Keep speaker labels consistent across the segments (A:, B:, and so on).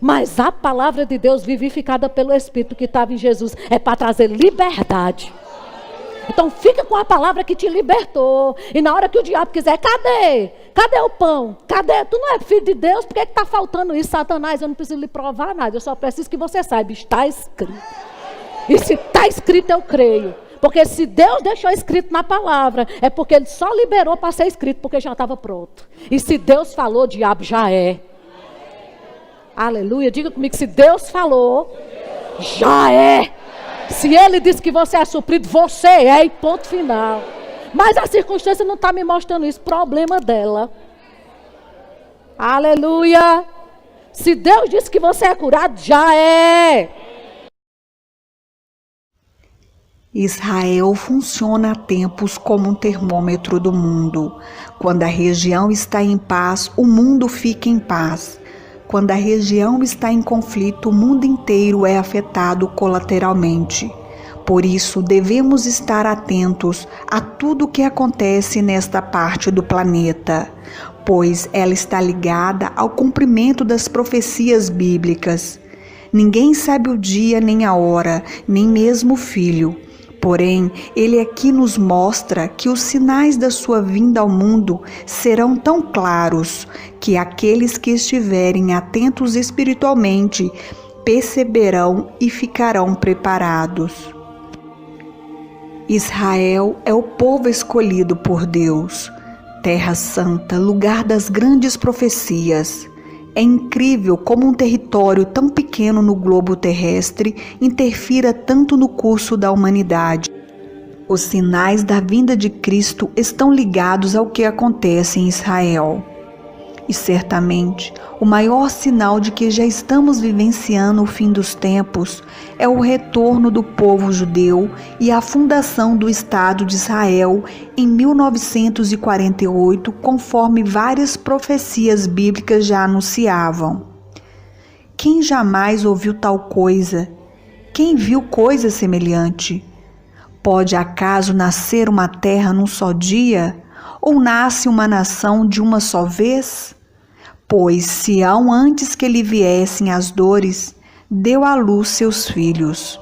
A: Mas a palavra de Deus vivificada pelo Espírito que estava em Jesus é para trazer liberdade. Então fica com a palavra que te libertou. E na hora que o diabo quiser, cadê? Cadê o pão? Cadê? Tu não é filho de Deus? Por que está faltando isso, Satanás? Eu não preciso lhe provar nada. Eu só preciso que você saiba. Está escrito. E se está escrito, eu creio. Porque se Deus deixou escrito na palavra, é porque Ele só liberou para ser escrito, porque já estava pronto. E se Deus falou, diabo já é. Aleluia. Diga comigo, se Deus falou, já é. Se Ele disse que você é suprido, você é, e ponto final. Mas a circunstância não está me mostrando isso, problema dela. Aleluia. Se Deus disse que você é curado, já é.
B: Israel funciona há tempos como um termômetro do mundo. Quando a região está em paz, o mundo fica em paz. Quando a região está em conflito, o mundo inteiro é afetado colateralmente. Por isso, devemos estar atentos a tudo o que acontece nesta parte do planeta, pois ela está ligada ao cumprimento das profecias bíblicas. Ninguém sabe o dia nem a hora, nem mesmo o Filho. Porém, ele aqui nos mostra que os sinais da sua vinda ao mundo serão tão claros que aqueles que estiverem atentos espiritualmente perceberão e ficarão preparados. Israel é o povo escolhido por Deus, terra santa, lugar das grandes profecias. É incrível como um território tão pequeno no globo terrestre interfira tanto no curso da humanidade. Os sinais da vinda de Cristo estão ligados ao que acontece em Israel. E certamente, o maior sinal de que já estamos vivenciando o fim dos tempos é o retorno do povo judeu e a fundação do Estado de Israel em 1948, conforme várias profecias bíblicas já anunciavam. Quem jamais ouviu tal coisa? Quem viu coisa semelhante? Pode acaso nascer uma terra num só dia? Ou nasce uma nação de uma só vez? Pois Sião, antes que lhe viessem as dores, deu à luz seus filhos.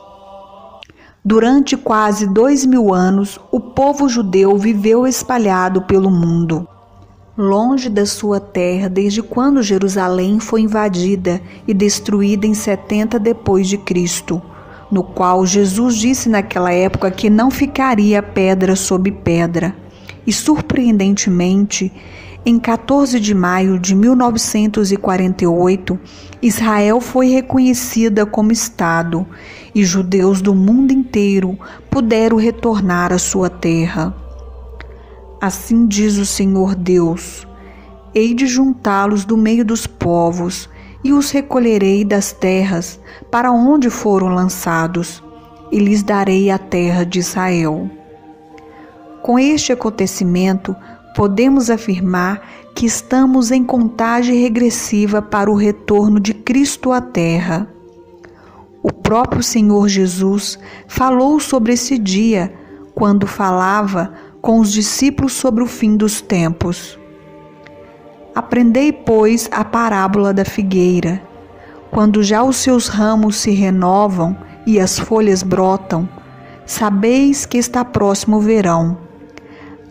B: Durante quase 2000 anos, o povo judeu viveu espalhado pelo mundo, longe da sua terra, desde quando Jerusalém foi invadida e destruída em 70 depois de Cristo, no qual Jesus disse naquela época que não ficaria pedra sobre pedra. E surpreendentemente, em 14 de maio de 1948, Israel foi reconhecida como Estado e judeus do mundo inteiro puderam retornar à sua terra. Assim diz o Senhor Deus: hei de juntá-los do meio dos povos e os recolherei das terras para onde foram lançados, e lhes darei a terra de Israel. Com este acontecimento, podemos afirmar que estamos em contagem regressiva para o retorno de Cristo à Terra. O próprio Senhor Jesus falou sobre esse dia quando falava com os discípulos sobre o fim dos tempos. Aprendei, pois, a parábola da figueira. Quando já os seus ramos se renovam e as folhas brotam, sabeis que está próximo o verão.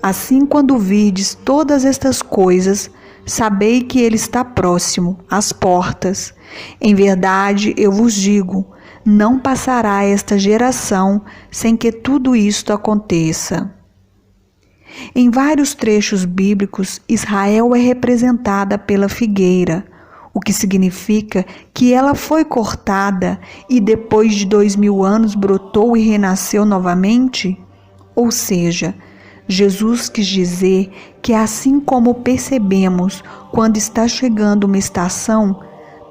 B: Assim, quando virdes todas estas coisas, sabei que ele está próximo, às portas. Em verdade, eu vos digo, não passará esta geração sem que tudo isto aconteça. Em vários trechos bíblicos, Israel é representada pela figueira, o que significa que ela foi cortada e depois de 2000 anos brotou e renasceu novamente. Ou seja, Jesus quis dizer que assim como percebemos quando está chegando uma estação,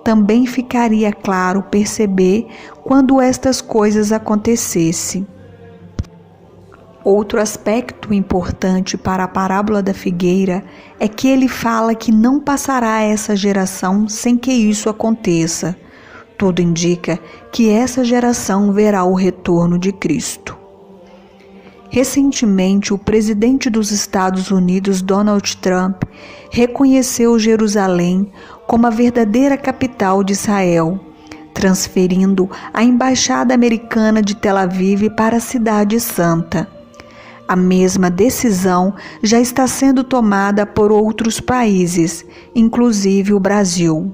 B: também ficaria claro perceber quando estas coisas acontecessem. Outro aspecto importante para a parábola da figueira é que ele fala que não passará essa geração sem que isso aconteça. Tudo indica que essa geração verá o retorno de Cristo. Recentemente, o presidente dos Estados Unidos, Donald Trump, reconheceu Jerusalém como a verdadeira capital de Israel, transferindo a embaixada americana de Tel Aviv para a Cidade Santa. A mesma decisão já está sendo tomada por outros países, inclusive o Brasil.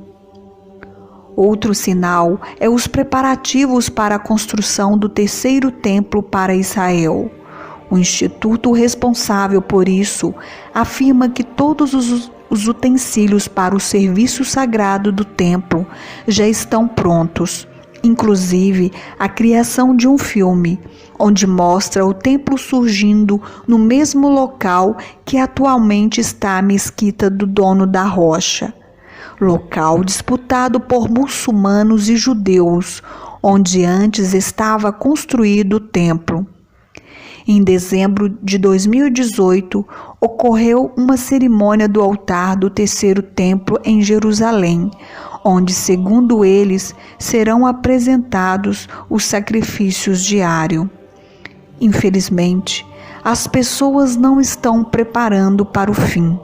B: Outro sinal é os preparativos para a construção do terceiro templo para Israel. O instituto responsável por isso afirma que todos os utensílios para o serviço sagrado do templo já estão prontos, inclusive a criação de um filme, onde mostra o templo surgindo no mesmo local que atualmente está a mesquita do Dono da Rocha, local disputado por muçulmanos e judeus, onde antes estava construído o templo. Em dezembro de 2018, ocorreu uma cerimônia do altar do terceiro templo em Jerusalém, onde, segundo eles, serão apresentados os sacrifícios diários. Infelizmente, as pessoas não estão preparando para o fim,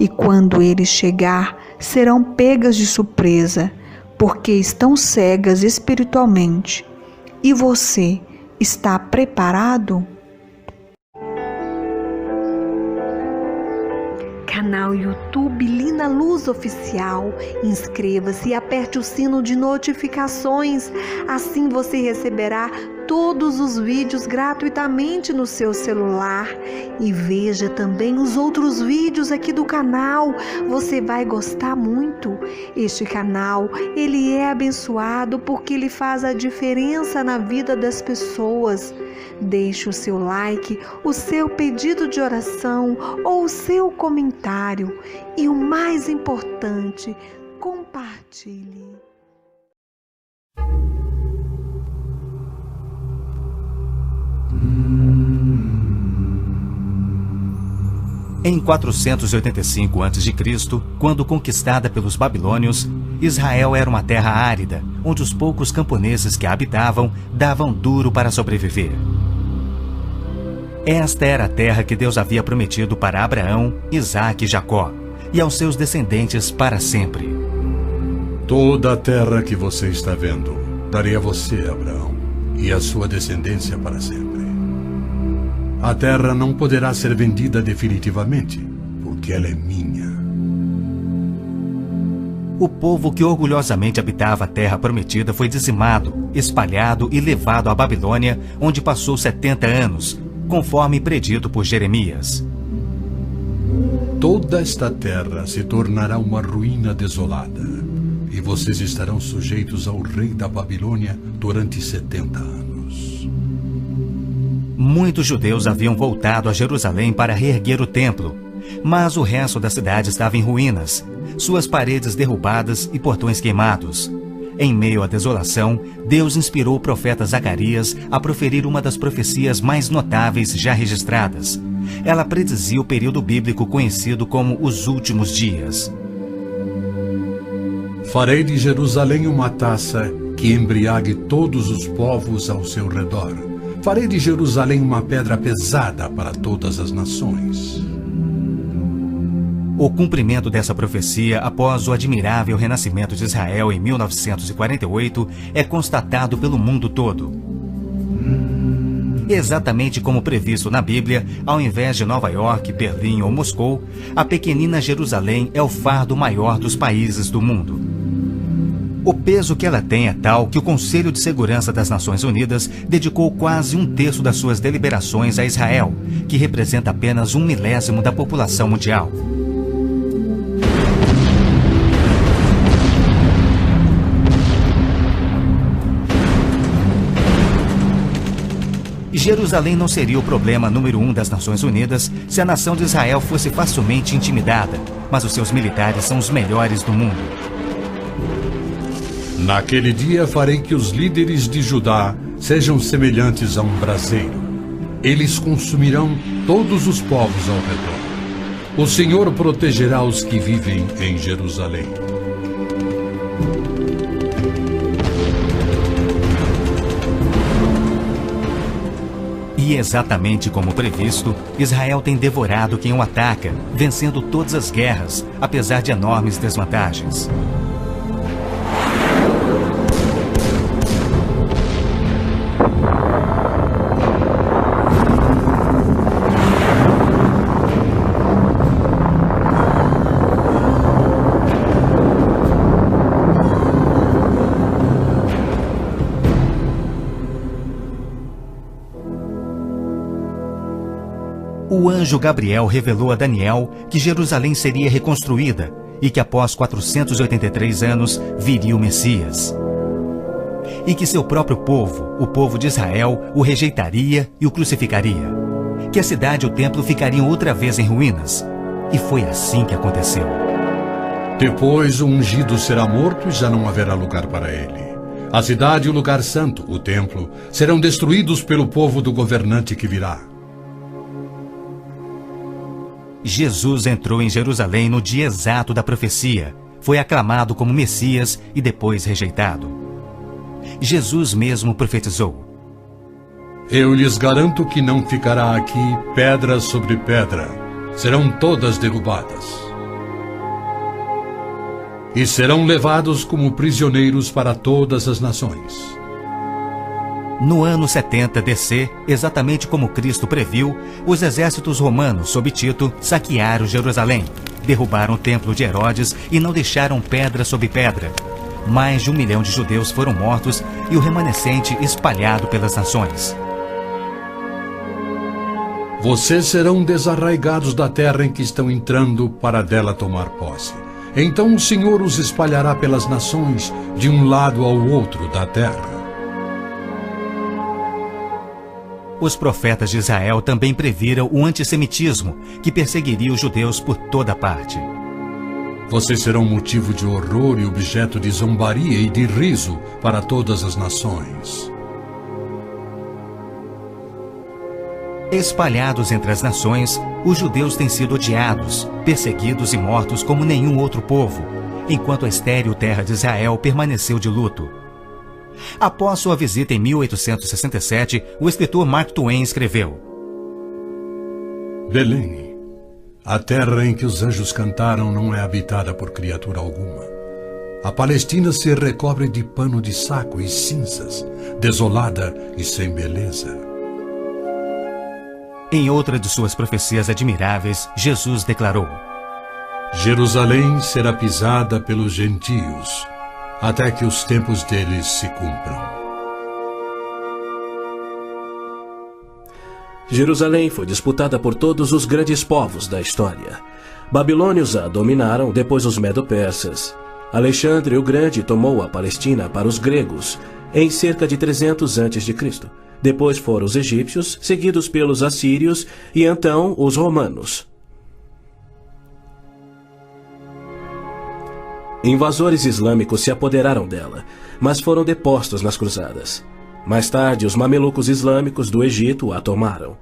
B: e quando ele chegar, serão pegas de surpresa, porque estão cegas espiritualmente. E você está preparado? Canal YouTube Lina Luz Oficial. Inscreva-se e aperte o sino de notificações. Assim você receberá todos os vídeos gratuitamente no seu celular. E veja também os outros vídeos aqui do canal. Você vai gostar muito. Este canal, ele é abençoado porque ele faz a diferença na vida das pessoas. Deixe o seu like, o seu pedido de oração ou o seu comentário. E o mais importante, compartilhe.
C: Em 485 a.C., quando conquistada pelos babilônios, Israel era uma terra árida, onde os poucos camponeses que a habitavam davam duro para sobreviver. Esta era a terra que Deus havia prometido para Abraão, Isaque e Jacó, e aos seus descendentes para sempre.
D: Toda a terra que você está vendo, darei a você, Abraão, e a sua descendência para sempre. A terra não poderá ser vendida definitivamente, porque ela é minha.
C: O povo que orgulhosamente habitava a terra prometida foi dizimado, espalhado e levado à Babilônia, onde passou 70 anos, conforme predito por Jeremias.
D: Toda esta terra se tornará uma ruína desolada, e vocês estarão sujeitos ao rei da Babilônia durante 70 anos.
C: Muitos judeus haviam voltado a Jerusalém para reerguer o templo, mas o resto da cidade estava em ruínas, suas paredes derrubadas e portões queimados. Em meio à desolação, Deus inspirou o profeta Zacarias a proferir uma das profecias mais notáveis já registradas. Ela predizia o período bíblico conhecido como os últimos dias.
D: Farei de Jerusalém uma taça que embriague todos os povos ao seu redor. Farei de Jerusalém uma pedra pesada para todas as nações.
C: O cumprimento dessa profecia, após o admirável renascimento de Israel em 1948, é constatado pelo mundo todo. Exatamente como previsto na Bíblia, ao invés de Nova York, Berlim ou Moscou, a pequenina Jerusalém é o fardo maior dos países do mundo. O peso que ela tem é tal que o Conselho de Segurança das Nações Unidas dedicou quase 1/3 das suas deliberações a Israel, que representa apenas 1/1000 da população mundial. Jerusalém não seria o problema número 1 das Nações Unidas se a nação de Israel fosse facilmente intimidada, mas os seus militares são os melhores do mundo.
D: Naquele dia farei que os líderes de Judá sejam semelhantes a um braseiro. Eles consumirão todos os povos ao redor. O Senhor protegerá os que vivem em Jerusalém.
C: E E exatamente como previsto, Israel tem devorado quem o ataca, vencendo todas as guerras, apesar de enormes desvantagens. O anjo Gabriel revelou a Daniel que Jerusalém seria reconstruída e que após 483 anos viria o Messias. E que seu próprio povo, o povo de Israel, o rejeitaria e o crucificaria. Que a cidade e o templo ficariam outra vez em ruínas. E foi assim que aconteceu.
D: Depois o ungido será morto e já não haverá lugar para ele. A cidade e o lugar santo, o templo, serão destruídos pelo povo do governante que virá.
C: Jesus entrou em Jerusalém no dia exato da profecia, foi aclamado como Messias e depois rejeitado. Jesus mesmo profetizou:
D: Eu lhes garanto que não ficará aqui pedra sobre pedra, serão todas derrubadas. E serão levados como prisioneiros para todas as nações.
C: No ano 70 DC, exatamente como Cristo previu, os exércitos romanos sob Tito saquearam Jerusalém, derrubaram o templo de Herodes e não deixaram pedra sobre pedra. Mais de 1 milhão de judeus foram mortos e o remanescente espalhado pelas nações.
D: Vocês serão desarraigados da terra em que estão entrando para dela tomar posse. Então o Senhor os espalhará pelas nações, de um lado ao outro da terra.
C: Os profetas de Israel também previram o antissemitismo, que perseguiria os judeus por toda parte.
D: Vocês serão motivo de horror e objeto de zombaria e de riso para todas as nações.
C: Espalhados entre as nações, os judeus têm sido odiados, perseguidos e mortos como nenhum outro povo, enquanto a estéril terra de Israel permaneceu de luto. Após sua visita em 1867, o escritor Mark Twain escreveu:
D: Belém, a terra em que os anjos cantaram não é habitada por criatura alguma. A Palestina se recobre de pano de saco e cinzas, desolada e sem beleza.
C: Em outra de suas profecias admiráveis, Jesus declarou:
D: Jerusalém será pisada pelos gentios, até que os tempos deles se cumpram.
E: Jerusalém foi disputada por todos os grandes povos da história. Babilônios a dominaram, depois os medo-persas. Alexandre o Grande tomou a Palestina para os gregos em cerca de 300 a.C. Depois foram os egípcios, seguidos pelos assírios e então os romanos. Invasores islâmicos se apoderaram dela, mas foram depostos nas cruzadas. Mais tarde, os mamelucos islâmicos do Egito a tomaram.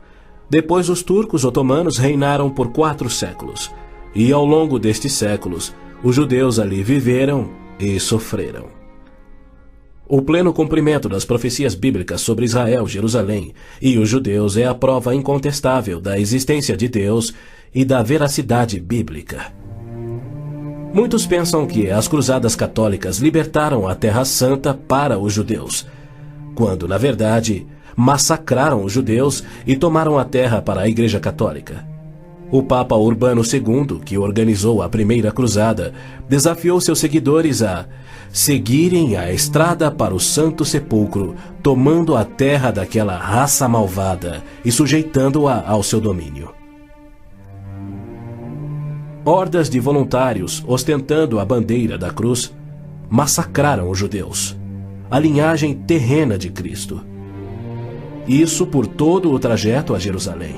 E: Depois, os turcos otomanos reinaram por 4 séculos. E ao longo destes séculos, os judeus ali viveram e sofreram. O pleno cumprimento das profecias bíblicas sobre Israel, Jerusalém e os judeus é a prova incontestável da existência de Deus e da veracidade bíblica. Muitos pensam que as cruzadas católicas libertaram a Terra Santa para os judeus, quando, na verdade, massacraram os judeus e tomaram a terra para a Igreja Católica. O Papa Urbano II, que organizou a primeira cruzada, desafiou seus seguidores a seguirem a estrada para o Santo Sepulcro, tomando a terra daquela raça malvada e sujeitando-a ao seu domínio. Hordas de voluntários, ostentando a bandeira da cruz, massacraram os judeus, a linhagem terrena de Cristo. Isso por todo o trajeto a Jerusalém.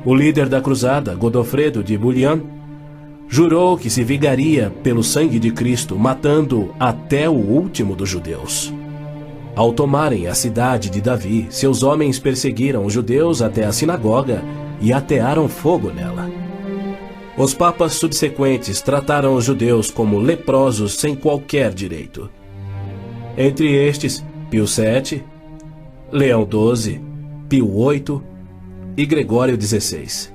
E: O líder da cruzada, Godofredo de Bouillon, jurou que se vingaria pelo sangue de Cristo, matando até o último dos judeus. Ao tomarem a cidade de Davi, seus homens perseguiram os judeus até a sinagoga e atearam fogo nela. Os papas subsequentes trataram os judeus como leprosos sem qualquer direito. Entre estes, Pio VII, Leão XII, Pio VIII e Gregório XVI.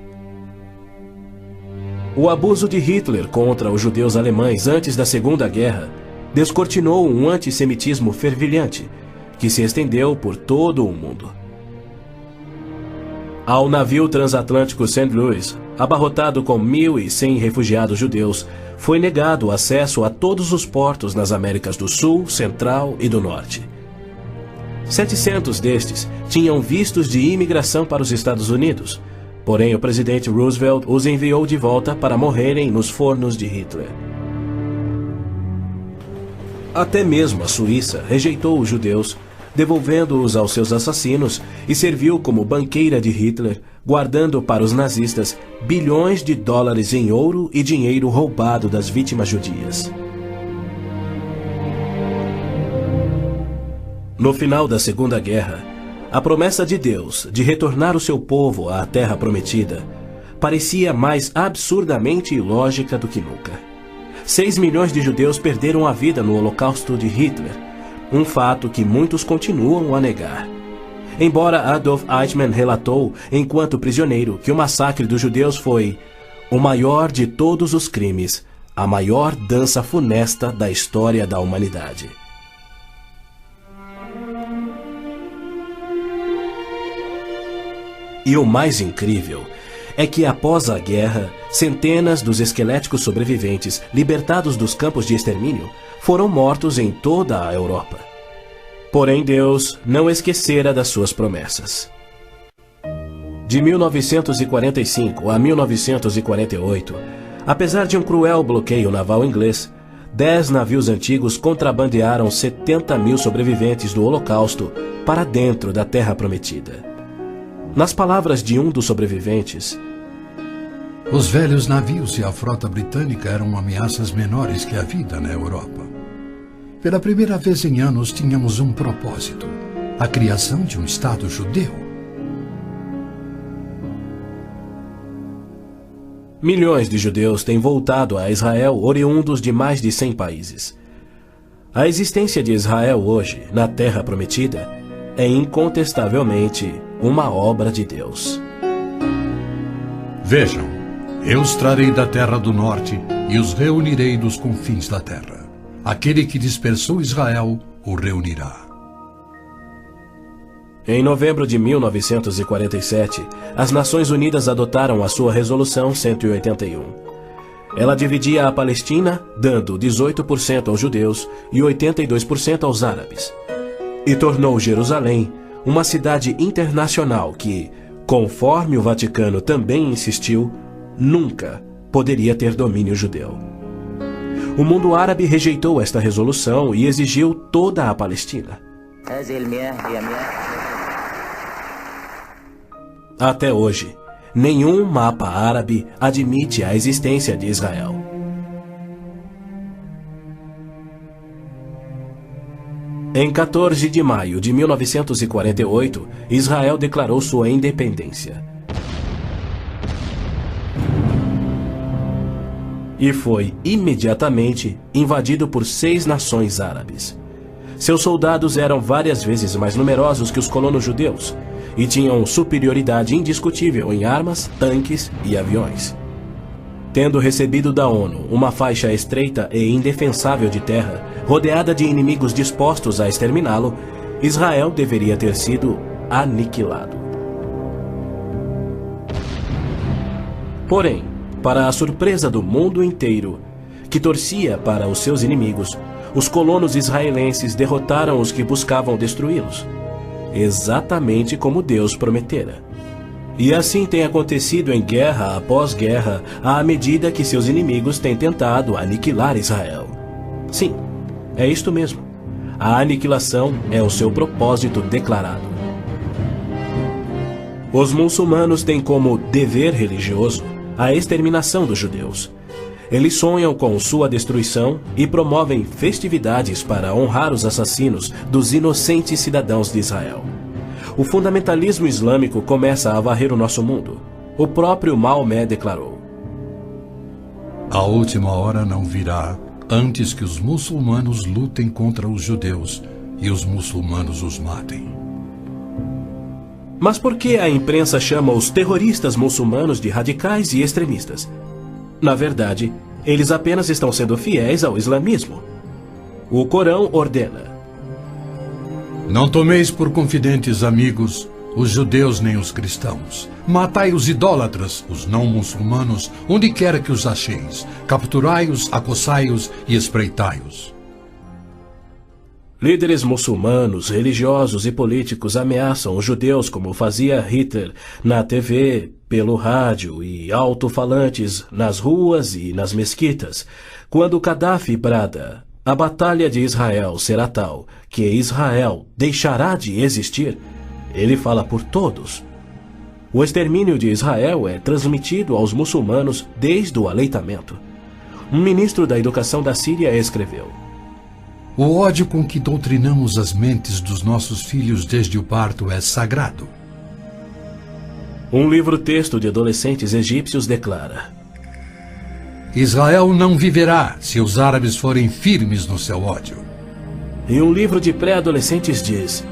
E: O abuso de Hitler contra os judeus alemães antes da Segunda Guerra descortinou um antissemitismo fervilhante que se estendeu por todo o mundo. Ao navio transatlântico St. Louis, abarrotado com 1.100 refugiados judeus, foi negado acesso a todos os portos nas Américas do Sul, Central e do Norte. 700 destes tinham vistos de imigração para os Estados Unidos, porém o presidente Roosevelt os enviou de volta para morrerem nos fornos de Hitler. Até mesmo a Suíça rejeitou os judeus, devolvendo-os aos seus assassinos, e serviu como banqueira de Hitler, guardando para os nazistas bilhões de dólares em ouro e dinheiro roubado das vítimas judias. No final da Segunda Guerra, a promessa de Deus de retornar o seu povo à Terra Prometida parecia mais absurdamente ilógica do que nunca. 6 milhões de judeus perderam a vida no Holocausto de Hitler, um fato que muitos continuam a negar. Embora Adolf Eichmann relatou, enquanto prisioneiro, que o massacre dos judeus foi o maior de todos os crimes, a maior dança funesta da história da humanidade. E o mais incrível é que, após a guerra, centenas dos esqueléticos sobreviventes, libertados dos campos de extermínio, foram mortos em toda a Europa. Porém, Deus não esquecera das suas promessas. De 1945 a 1948, apesar de um cruel bloqueio naval inglês, 10 navios antigos contrabandearam 70.000 sobreviventes do Holocausto para dentro da Terra Prometida. Nas palavras de um dos sobreviventes,
D: os velhos navios e a frota britânica eram ameaças menores que a vida na Europa. Pela primeira vez em anos tínhamos um propósito: a criação de um Estado judeu.
E: Milhões de judeus têm voltado a Israel, oriundos de mais de 100 países. A existência de Israel hoje, na Terra Prometida, é incontestavelmente uma obra de Deus.
D: Vejam, eu os trarei da terra do norte e os reunirei dos confins da terra. Aquele que dispersou Israel o reunirá.
E: Em novembro de 1947, as Nações Unidas adotaram a sua Resolução 181. Ela dividia a Palestina, dando 18% aos judeus e 82% aos árabes, e tornou Jerusalém uma cidade internacional que, conforme o Vaticano também insistiu, nunca poderia ter domínio judeu. O mundo árabe rejeitou esta resolução e exigiu toda a Palestina. Até hoje, nenhum mapa árabe admite a existência de Israel. Em 14 de maio de 1948, Israel declarou sua independência. E foi imediatamente invadido por 6 nações árabes. Seus soldados eram várias vezes mais numerosos que os colonos judeus e tinham superioridade indiscutível em armas, tanques e aviões. Tendo recebido da ONU uma faixa estreita e indefensável de terra, rodeada de inimigos dispostos a exterminá-lo, Israel deveria ter sido aniquilado. Porém, para a surpresa do mundo inteiro, que torcia para os seus inimigos, os colonos israelenses derrotaram os que buscavam destruí-los, exatamente como Deus prometera. E assim tem acontecido em guerra após guerra, à medida que seus inimigos têm tentado aniquilar Israel. Sim, é isto mesmo. A aniquilação é o seu propósito declarado. Os muçulmanos têm como dever religioso a exterminação dos judeus. Eles sonham com sua destruição e promovem festividades para honrar os assassinos dos inocentes cidadãos de Israel. O fundamentalismo islâmico começa a varrer o nosso mundo. O próprio Maomé declarou:
D: A última hora não virá antes que os muçulmanos lutem contra os judeus e os muçulmanos os matem.
E: Mas por que a imprensa chama os terroristas muçulmanos de radicais e extremistas? Na verdade, eles apenas estão sendo fiéis ao islamismo. O Corão ordena:
D: não tomeis por confidentes amigos os judeus nem os cristãos. Matai os idólatras, os não muçulmanos, onde quer que os acheis. Capturai-os, acossai-os e espreitai-os.
E: Líderes muçulmanos, religiosos e políticos ameaçam os judeus como fazia Hitler na TV, pelo rádio e alto-falantes nas ruas e nas mesquitas. Quando Gaddafi brada: a batalha de Israel será tal que Israel deixará de existir, ele fala por todos. O extermínio de Israel é transmitido aos muçulmanos desde o aleitamento. Um ministro da educação da Síria escreveu:
D: o ódio com que doutrinamos as mentes dos nossos filhos desde o parto é sagrado.
E: Um livro-texto de adolescentes egípcios declara:
D: Israel não viverá se os árabes forem firmes no seu ódio.
E: E um livro de pré-adolescentes diz: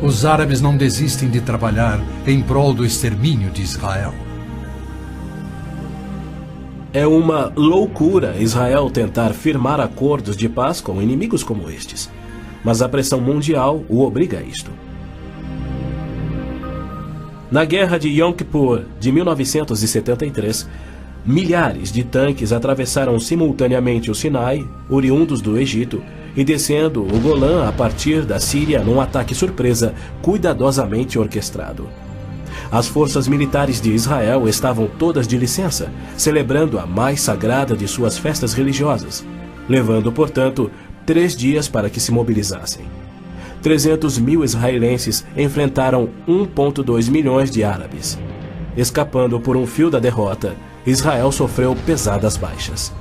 D: os árabes não desistem de trabalhar em prol do extermínio de Israel.
E: É uma loucura Israel tentar firmar acordos de paz com inimigos como estes, mas a pressão mundial o obriga a isto. Na Guerra de Yom Kippur de 1973, milhares de tanques atravessaram simultaneamente o Sinai, oriundos do Egito, e descendo o Golã a partir da Síria num ataque surpresa cuidadosamente orquestrado. As forças militares de Israel estavam todas de licença, celebrando a mais sagrada de suas festas religiosas, levando, portanto, 3 dias para que se mobilizassem. 300 mil israelenses enfrentaram 1,2 milhões de árabes. Escapando por um fio da derrota, Israel sofreu pesadas baixas.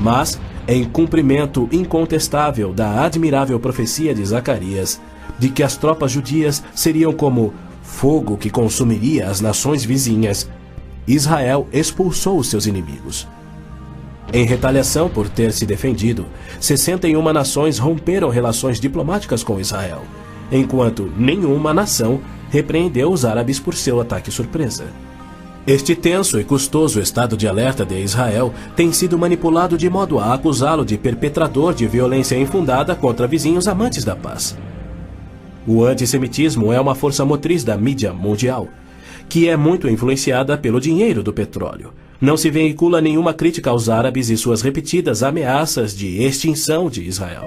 E: Mas, em cumprimento incontestável da admirável profecia de Zacarias, de que as tropas judias seriam como fogo que consumiria as nações vizinhas, Israel expulsou seus inimigos. Em retaliação por ter se defendido, 61 nações romperam relações diplomáticas com Israel, enquanto nenhuma nação repreendeu os árabes por seu ataque surpresa. Este tenso e custoso estado de alerta de Israel tem sido manipulado de modo a acusá-lo de perpetrador de violência infundada contra vizinhos amantes da paz. O antissemitismo é uma força motriz da mídia mundial, que é muito influenciada pelo dinheiro do petróleo. Não se veicula nenhuma crítica aos árabes e suas repetidas ameaças de extinção de Israel.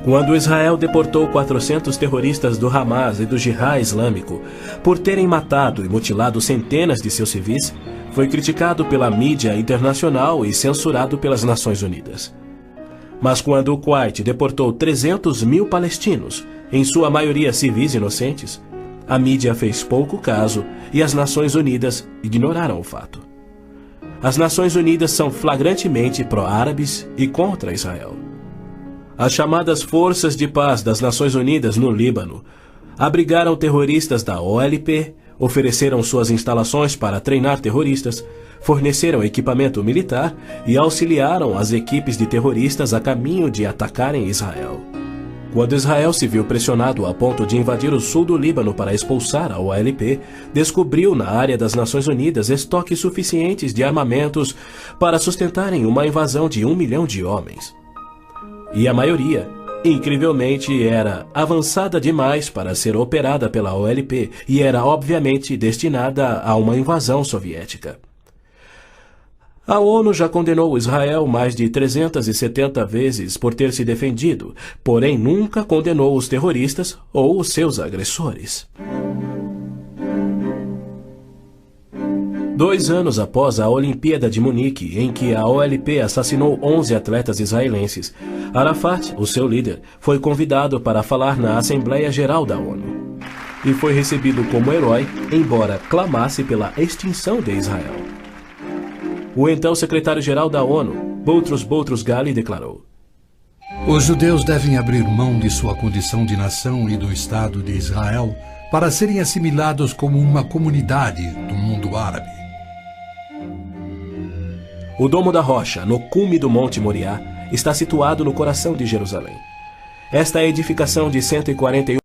E: Quando Israel deportou 400 terroristas do Hamas e do Jihad Islâmico por terem matado e mutilado centenas de seus civis, foi criticado pela mídia internacional e censurado pelas Nações Unidas. Mas quando o Kuwait deportou 300 mil palestinos, em sua maioria civis inocentes, a mídia fez pouco caso e as Nações Unidas ignoraram o fato. As Nações Unidas são flagrantemente pró-árabes e contra Israel. As chamadas Forças de Paz das Nações Unidas no Líbano abrigaram terroristas da OLP, ofereceram suas instalações para treinar terroristas, forneceram equipamento militar e auxiliaram as equipes de terroristas a caminho de atacarem Israel. Quando Israel se viu pressionado a ponto de invadir o sul do Líbano para expulsar a OLP, descobriu na área das Nações Unidas estoques suficientes de armamentos para sustentarem uma invasão de 1 milhão de homens. E a maioria, incrivelmente, era avançada demais para ser operada pela OLP e era obviamente destinada a uma invasão soviética. A ONU já condenou Israel mais de 370 vezes por ter se defendido, porém nunca condenou os terroristas ou os seus agressores. 2 anos após a Olimpíada de Munique, em que a OLP assassinou 11 atletas israelenses, Arafat, o seu líder, foi convidado para falar na Assembleia Geral da ONU. E foi recebido como herói, embora clamasse pela extinção de Israel. O então secretário-geral da ONU, Boutros Ghali, declarou:
D: os judeus devem abrir mão de sua condição de nação e do Estado de Israel para serem assimilados como uma comunidade do mundo árabe.
E: O Domo da Rocha, no cume do Monte Moriá, está situado no coração de Jerusalém. Esta edificação de 141